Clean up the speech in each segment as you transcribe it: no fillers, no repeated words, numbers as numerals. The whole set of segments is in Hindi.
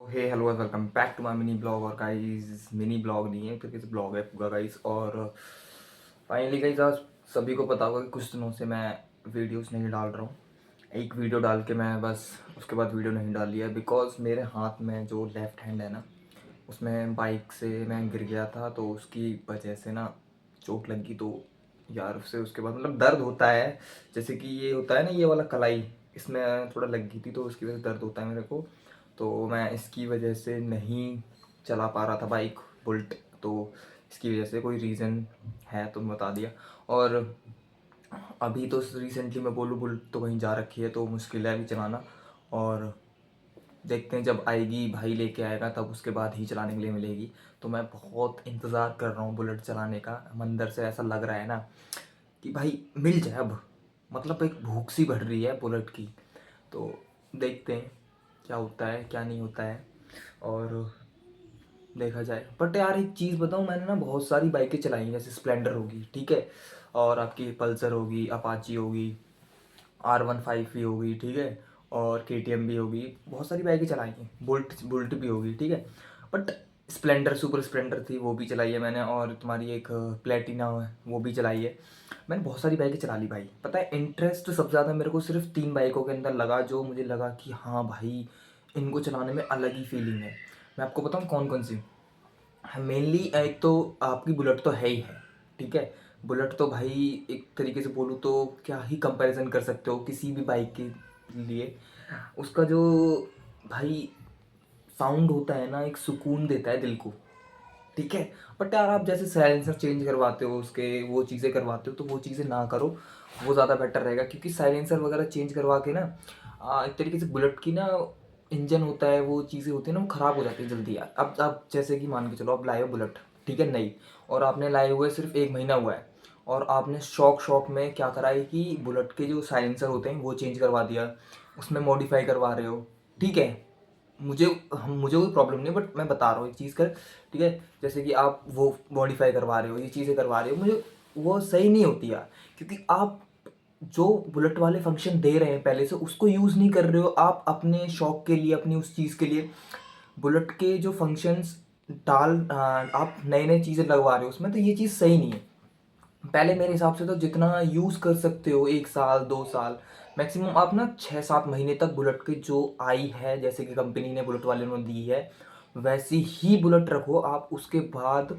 Hey hello welcome back to my mini blog. और गाइस मिनी ब्लॉग नहीं है, तो किसी ब्लॉग है पूरा गाइस। और फाइनली गाइस आज सभी को पता होगा कि कुछ दिनों से मैं वीडियोस नहीं डाल रहा हूँ। एक वीडियो डाल के मैं बस उसके बाद वीडियो नहीं डाली है, बिकॉज मेरे हाथ में जो लेफ़्ट हैंड है ना, उसमें बाइक से मैं गिर गया था, तो उसकी वजह से ना चोट लगी। तो यार उससे उसके बाद मतलब दर्द होता है, जैसे कि ये होता है ना, ये वाला कलाई इसमें थोड़ा लग गई थी, तो उसकी वजह से दर्द होता है मेरे को। तो मैं इसकी वजह से नहीं चला पा रहा था बाइक बुल्ट। तो इसकी वजह से कोई रीज़न है तो मैं बता दिया। और अभी तो रिसेंटली मैं बोलूँ, बुल्ट तो कहीं जा रखी है, तो मुश्किल है अभी चलाना। और देखते हैं जब आएगी, भाई लेके आएगा, तब उसके बाद ही चलाने के लिए मिलेगी। तो मैं बहुत इंतज़ार कर रहा हूँ बुलेट चलाने का। अंदर से ऐसा लग रहा है ना कि भाई मिल जाए अब, मतलब एक भूख सी बढ़ रही है बुलेट की। तो देखते हैं क्या होता है क्या नहीं होता है, और देखा जाए। बट यार एक चीज़ बताऊँ, मैंने ना बहुत सारी बाइकें चलाई हैं, जैसे स्प्लेंडर होगी, ठीक है, और आपकी पल्सर होगी, अपाची होगी, R15 भी होगी, ठीक है, और KTM भी होगी। बहुत सारी बाइकें चलाई हैं, बुल्ट बुल्ट भी होगी, ठीक है। बट स्प्लेंडर सुपर स्प्लेंडर थी, वो भी चलाई है मैंने। और तुम्हारी एक प्लेटिना है, वो भी चलाई है। मैंने बहुत सारी बाइकें चला ली भाई। पता है इंटरेस्ट सबसे ज़्यादा मेरे को सिर्फ 3 बाइकों के अंदर लगा, जो मुझे लगा कि हाँ भाई इनको चलाने में अलग ही फीलिंग है। मैं आपको बताऊँ कौन कौन सी। मेनली एक तो आपकी बुलेट तो है ही है, ठीक है। बुलेट तो भाई एक तरीके से बोलूँ तो क्या ही कंपैरिजन कर सकते हो किसी भी बाइक के लिए। उसका जो भाई साउंड होता है ना, एक सुकून देता है दिल को, ठीक है। बट यार आप जैसे साइलेंसर चेंज करवाते हो, उसके वो चीज़ें करवाते हो, तो वो चीज़ें ना करो, वो ज़्यादा बेटर रहेगा। क्योंकि साइलेंसर वगैरह चेंज करवा के ना एक तरीके से बुलेट की ना इंजन होता है, वो चीज़ें होती है ना, वो ख़राब हो जाती है जल्दी यार। अब जैसे कि मान के चलो, अब लाए हो बुलेट, ठीक है, नई, और आपने लाए हुए सिर्फ 1 महीना हुआ है, और आपने शौक शौक में क्या करा है कि बुलेट के जो साइलेंसर होते हैं वो चेंज करवा दिया, उसमें मॉडिफाई करवा रहे हो, ठीक है। मुझे मुझे कोई प्रॉब्लम नहीं, बट मैं बता रहा हूँ एक चीज़ कर, ठीक है। जैसे कि आप वो मॉडिफाई करवा रहे हो, ये चीज़ें करवा रहे हो, मुझे वो सही नहीं होती यार। क्योंकि आप जो बुलेट वाले फंक्शन दे रहे हैं पहले से, उसको यूज़ नहीं कर रहे हो आप अपने शौक के लिए, अपनी उस चीज़ के लिए। बुलेट के जो फंक्शंस आप नए नए चीज़ें लगवा रहे हो उसमें, तो ये चीज़ सही नहीं है। पहले मेरे हिसाब से तो जितना यूज़ कर सकते हो, 1 साल 2 साल मैक्सिमम, आप ना 6-7 महीने तक बुलेट की जो आई है, जैसे कि कंपनी ने बुलेट वाले ने दी है, वैसी ही बुलेट रखो आप। उसके बाद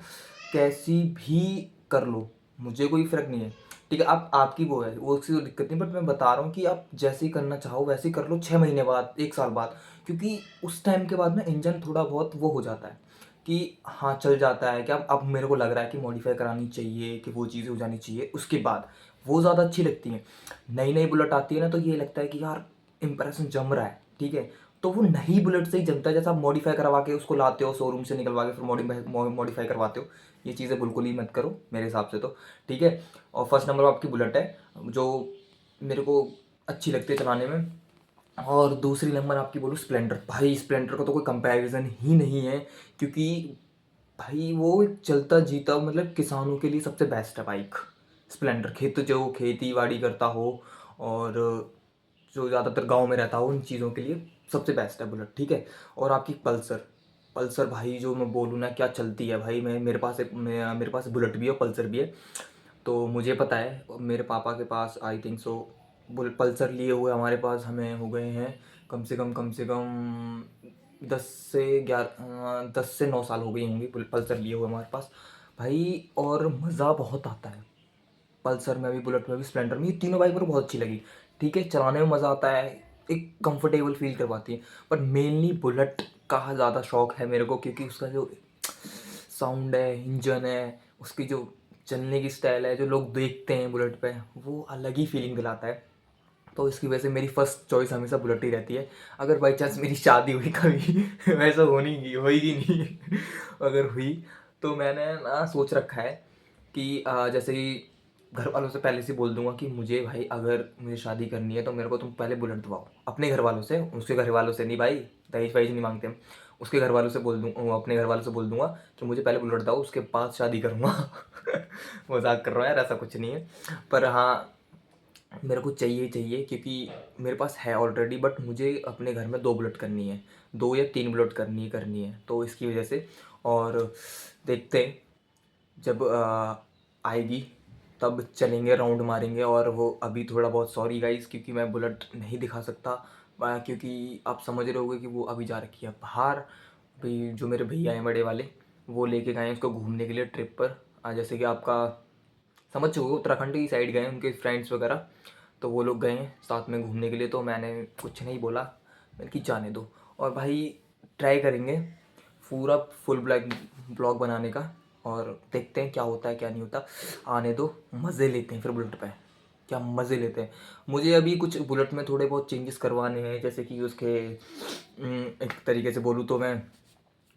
कैसी भी कर लो, मुझे कोई फ़र्क नहीं है, ठीक है। आप आपकी वो है, वो उसकी कोई दिक्कत नहीं, बट मैं बता रहा हूँ कि आप जैसे ही करना चाहो वैसे ही कर लो, 6 महीने बाद, 1 साल बाद। क्योंकि उस टाइम के बाद ना इंजन थोड़ा बहुत वो हो जाता है कि हाँ चल जाता है कि अब मेरे को लग रहा है कि मॉडिफाई करानी चाहिए, कि वो चीज़ें हो जानी चाहिए, उसके बाद वो ज़्यादा अच्छी लगती हैं। नई नई बुलेट आती है ना, तो ये लगता है कि यार इंप्रेशन जम रहा है, ठीक है। तो वो नई बुलेट से ही जमता है, जैसा आप मॉडिफाई करवा के उसको लाते हो शोरूम से निकलवा के, फिर मॉडिफाई करवाते हो। ये चीज़ें बिल्कुल ही मत करो मेरे हिसाब से तो, ठीक है। और फर्स्ट नंबर आपकी बुलेट है, जो मेरे को अच्छी लगती है चलाने में। और दूसरी नंबर आपकी बोलूँ स्प्लेंडर। भाई स्प्लेंडर का तो कोई कंपैरिजन ही नहीं है। क्योंकि भाई वो एक चलता जीता मतलब किसानों के लिए सबसे बेस्ट है बाइक स्प्लेंडर। जो खेती बाड़ी करता हो, और जो ज़्यादातर गांव में रहता हो, उन चीज़ों के लिए सबसे बेस्ट है बुलेट, ठीक है। और आपकी पल्सर, पल्सर भाई जो मैं बोलूँ ना, क्या चलती है भाई। मैं मेरे पास बुलेट भी है, पल्सर भी है। तो मुझे पता है, मेरे पापा के पास आई थिंक सो बुल पल्सर लिए हुए हमारे पास हमें हो गए हैं कम से कम 10 से 9 साल हो गई होंगी पल्सर लिए हुए हमारे पास भाई। और मज़ा बहुत आता है पल्सर में भी, बुलेट में भी, स्प्लेंडर में। ये तीनों बाइक मेरे को बहुत अच्छी लगी, ठीक है। चलाने में मज़ा आता है, एक कंफर्टेबल फील करवाती है। पर मेनली बुलेट का ज़्यादा शौक है मेरे को, क्योंकि उसका जो साउंड है, इंजन है, उसकी जो चलने की स्टाइल है, जो लोग देखते हैं बुलेट पे, वो अलग ही फीलिंग दिलाता है। तो इसकी वजह से मेरी फर्स्ट चॉइस हमेशा बुलेट ही रहती है। अगर बाई चांस मेरी शादी हुई कभी वैसा होएगी नहीं अगर हुई, तो मैंने ना सोच रखा है कि जैसे कि घर वालों से पहले से बोल दूंगा कि मुझे भाई अगर मुझे शादी करनी है, तो मेरे को तुम पहले बुलेट दवाओ। अपने घर वालों से, उसके घर वालों से नहीं भाई, दहेज वहेज नहीं मांगते हम। उसके घर वालों से बोल दूँ, अपने घर वालों से बोल दूंगा कि मुझे पहले बुलेट दो, उसके बाद शादी करूँगा मजाक कर रहा हूँ यार, ऐसा कुछ नहीं है। पर हाँ, मेरे को चाहिए चाहिए, क्योंकि मेरे पास है ऑलरेडी, बट मुझे अपने घर में 2 बुलेट करनी है। 2 या 3 बुलेट करनी है, तो इसकी वजह से। और देखते हैं जब आएगी तब चलेंगे, राउंड मारेंगे। और वो अभी थोड़ा बहुत सॉरी गाइस, क्योंकि मैं बुलेट नहीं दिखा सकता, क्योंकि आप समझ रहे होगे कि वो अभी जा रखी है बाहर। अभी जो मेरे भैया हैं बड़े वाले, वो लेके गए हैं उसको घूमने के लिए ट्रिप पर। जैसे कि आपका समझ चुके हो, उत्तराखंड की साइड गए हैं उनके फ्रेंड्स वगैरह, तो वो लोग गए हैं साथ में घूमने के लिए। तो मैंने कुछ नहीं बोला, मैंने कि जाने दो। और भाई ट्राई करेंगे पूरा फुल ब्लॉग बनाने का, और देखते हैं क्या होता है क्या नहीं होता। आने दो, मज़े लेते हैं फिर बुलेट पे, क्या मज़े लेते हैं। मुझे अभी कुछ बुलेट में थोड़े बहुत चेंजेस करवाने हैं, जैसे कि उसके एक तरीके से बोलूँ तो मैं,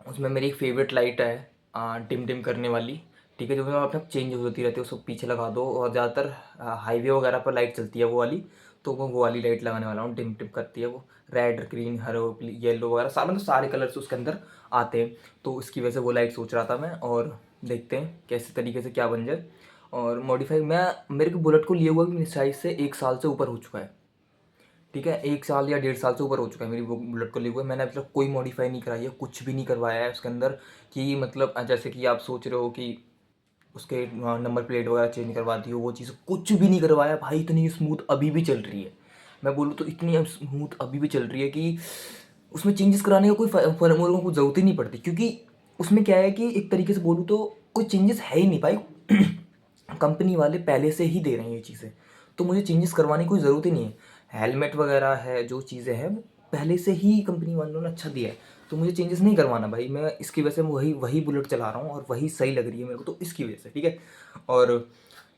उसमें मेरी एक फेवरेट लाइट है टिम टिम करने वाली, ठीक है, जो मैं अपने चेंज होती रहती है, उसको पीछे लगा दो। और ज़्यादातर हाईवे वगैरह पर लाइट चलती है वो वाली, तो मैं वो वाली लाइट लगाने वाला हूँ, टिम टिम करती है वो। रेड, ग्रीन, हरो, येलो वगैरह सारे, मतलब सारे कलर्स उसके अंदर आते हैं, तो इसकी वजह से वो लाइट सोच रहा था मैं। और देखते हैं कैसे तरीके से क्या बन जाए। और मॉडिफाई मैं, मेरे को बुलेट को लिए हुआ भी मेरी साइज से 1 साल से ऊपर हो चुका है, ठीक है, 1 साल या 1.5 साल से ऊपर हो चुका है मेरी वो बुलेट को लिए हुए। मैंने अभी तक कोई मॉडिफाई नहीं कराई है, कुछ भी नहीं करवाया है उसके अंदर। कि मतलब जैसे कि आप सोच रहे हो कि उसके नंबर प्लेट वगैरह चेंज करवा दी हो, वो चीज़ कुछ भी नहीं करवाया भाई। इतनी स्मूथ अभी भी चल रही है, मैं बोलूँ तो इतनी स्मूथ अभी भी चल रही है कि उसमें चेंजेस कराने का कोई को ज़रूरत ही नहीं पड़ती। क्योंकि उसमें क्या है कि एक तरीके से बोलूँ तो कोई चेंजेस है ही नहीं भाई। कंपनी वाले पहले से ही दे रहे हैं ये चीज़ें, तो मुझे चेंजेस करवाने की कोई ज़रूरत ही नहीं है। हेलमेट वगैरह है, जो चीज़ें हैं वो पहले से ही कंपनी वालों ने अच्छा दिया है, तो मुझे चेंजेस नहीं करवाना भाई। मैं इसकी वजह से वही वही बुलेट चला रहा हूँ और वही सही लग रही है मेरे को, तो इसकी वजह से, ठीक है। और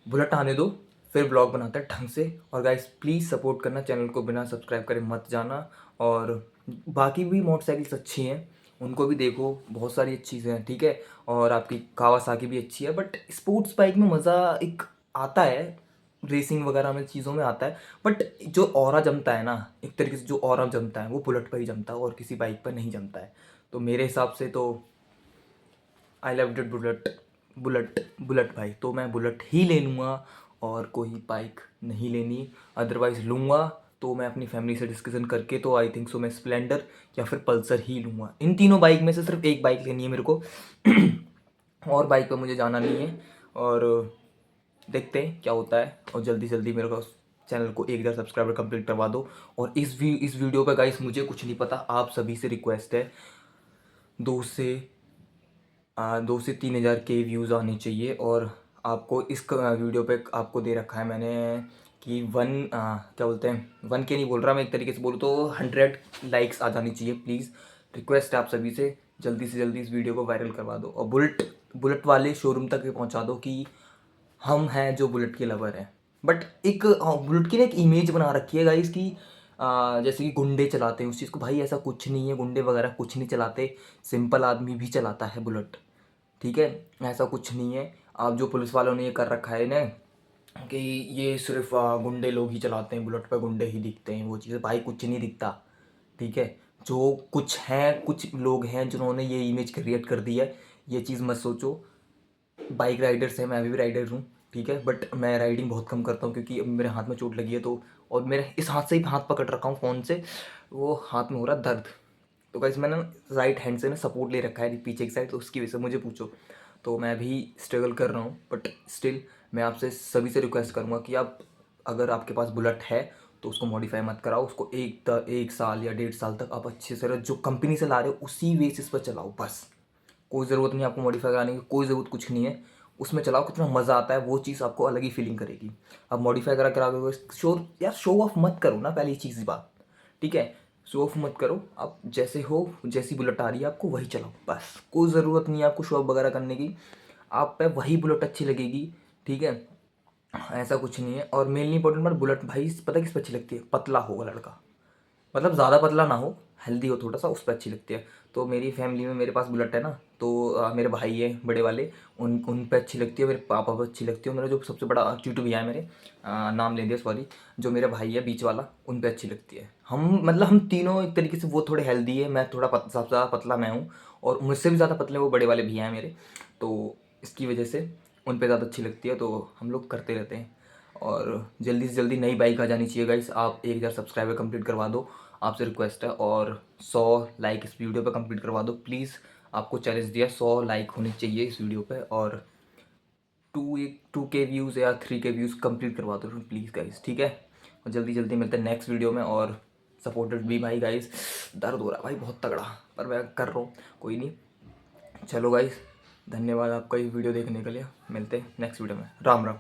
बुलेट आने दो, फिर ब्लॉग बनाते हैं ढंग से। और गाइस प्लीज़ सपोर्ट करना, चैनल को बिना सब्सक्राइब करे मत जाना। और बाकी भी मोटरसाइकिल्स अच्छी हैं, उनको भी देखो, बहुत सारी अच्छी चीज़ें हैं, ठीक है। और आपकी कावासाकी भी अच्छी है, बट स्पोर्ट्स बाइक में मज़ा एक आता है, रेसिंग वगैरह में चीज़ों में आता है। बट जो ऑरा जमता है ना, एक तरीके से जो ऑरा जमता है वो बुलेट पर ही जमता है, और किसी बाइक पर नहीं जमता है। तो मेरे हिसाब से तो I love it bullet, bullet bullet भाई, तो मैं बुलेट ही ले लूँगा और कोई बाइक नहीं लेनी। अदरवाइज़ लूँगा तो मैं अपनी फैमिली से डिस्कशन करके, तो आई थिंक सो मैं स्प्लेंडर या फिर पल्सर ही लूँगा। इन तीनों बाइक में से सिर्फ एक बाइक लेनी है मेरे को। और बाइक पे मुझे जाना नहीं है। और देखते हैं क्या होता है। और जल्दी जल्दी मेरे को चैनल को 1000 सब्सक्राइबर कंप्लीट करवा दो। और इस वीडियो पे गाइस मुझे कुछ नहीं पता, आप सभी से रिक्वेस्ट है, 2 से 3 हज़ार के व्यूज़ आने चाहिए। और आपको इस वीडियो पे आपको दे रखा है मैंने कि क्या बोलते हैं, 1K नहीं बोल रहा मैं, एक तरीके से बोलूँ तो 100 लाइक्स आ जानी चाहिए प्लीज़। रिक्वेस्ट है आप सभी से जल्दी इस वीडियो को वायरल करवा दो, और बुलेट बुलेट वाले शोरूम तक भी पहुँचा दो कि हम हैं जो बुलेट के लवर हैं। बट एक बुलेट की ना एक इमेज बना रखी है गाइस की, जैसे कि गुंडे चलाते हैं उस चीज़ को, भाई ऐसा कुछ नहीं है, गुंडे वगैरह कुछ नहीं चलाते, सिंपल आदमी भी चलाता है बुलेट, ठीक है। ऐसा कुछ नहीं है। आप जो पुलिस वालों ने ये कर रखा है ना कि ये सिर्फ गुंडे लोग ही चलाते हैं, बुलेट पे गुंडे ही दिखते हैं, वो चीज़ भाई कुछ नहीं दिखता, ठीक है। जो कुछ हैं, कुछ लोग हैं जिन्होंने ये इमेज क्रिएट कर दी है, ये चीज़ मत सोचो। बाइक राइडर्स हैं, मैं भी राइडर हूँ, ठीक है, बट मैं राइडिंग बहुत कम करता हूँ क्योंकि अब मेरे हाथ में चोट लगी है, तो और मेरे इस हाथ से ही हाथ पकड़ रखा हूँ फ़ोन से, वो हाथ में हो रहा दर्द। तो गाइस मैंने राइट हैंड से ना सपोर्ट ले रखा है पीछे की साइड, तो उसकी वजह से मुझे पूछो तो मैं भी स्ट्रगल कर रहा हूँ। बट स्टिल मैं आपसे सभी से रिक्वेस्ट करूँगा कि आप, अगर आपके पास बुलेट है तो उसको मॉडिफाई मत कराओ, उसको 1 साल या 1.5 साल तक आप अच्छे से जो कंपनी से ला रहे हो उसी बेसिस पर चलाओ बस। कोई ज़रूरत नहीं आपको मॉडिफाई कराने की, कोई ज़रूरत कुछ नहीं है। उसमें चलाओ, कितना मज़ा आता है, वो चीज़ आपको अलग ही फीलिंग करेगी। अब मॉडिफाई करा करा शो यार, शो ऑफ मत करो ना, पहली चीज़ की बात, ठीक है। शो ऑफ मत करो, आप जैसे हो, जैसी बुलेट आ रही है आपको वही चलाओ बस। कोई ज़रूरत नहीं है आपको शो ऑफ वगैरह करने की, आप पे वही बुलेट अच्छी लगेगी, ठीक है। ऐसा कुछ नहीं है। और मेनली इंपॉर्टेंट बात, बुलेट भाई पता किस पे अच्छी लगती है, पतला होगा लड़का, मतलब ज़्यादा पतला ना हो, हेल्दी हो थोड़ा सा, उस पर अच्छी लगती है। तो मेरी फैमिली में मेरे पास बुलेट है ना, तो मेरे भाई है बड़े वाले, उन पे अच्छी लगती है, मेरे पापा पे अच्छी लगती है, मेरा जो सबसे बड़ा चीटू भैया है मेरे, नाम ले दिया सॉरी, जो मेरा भाई है बीच वाला, उन पे अच्छी लगती है। हम मतलब हम तीनों एक तरीके से, वो थोड़े हेल्दी है, मैं थोड़ा सबसे ज़्यादा पतला मैं हूँ, और मुझसे भी ज़्यादा पतले वो बड़े वाले भैया हैं मेरे, तो इसकी वजह से उन पे ज़्यादा अच्छी लगती है, तो हम लोग करते रहते हैं। और जल्दी से जल्दी नई बाइक आ जानी चाहिए गाइस, आप 1000 सब्सक्राइबर कंप्लीट करवा दो। आपसे रिक्वेस्ट है। और 100 लाइक इस वीडियो पे कंप्लीट करवा दो प्लीज़। आपको चैलेंज दिया, 100 लाइक होने चाहिए इस वीडियो पे, और 2K व्यूज़ या 3K व्यूज़ कंप्लीट करवा दो प्लीज़ गाइस, ठीक है। और जल्दी जल्दी मिलते हैं नेक्स्ट वीडियो में। और सपोर्टेड भी भाई गाइस, दर्द हो रहा है भाई बहुत तगड़ा, पर मैं कर रहा हूँ, कोई नहीं। चलो गाइस, धन्यवाद आपका इस वीडियो देखने के लिए। मिलते हैं नेक्स्ट वीडियो में। राम राम।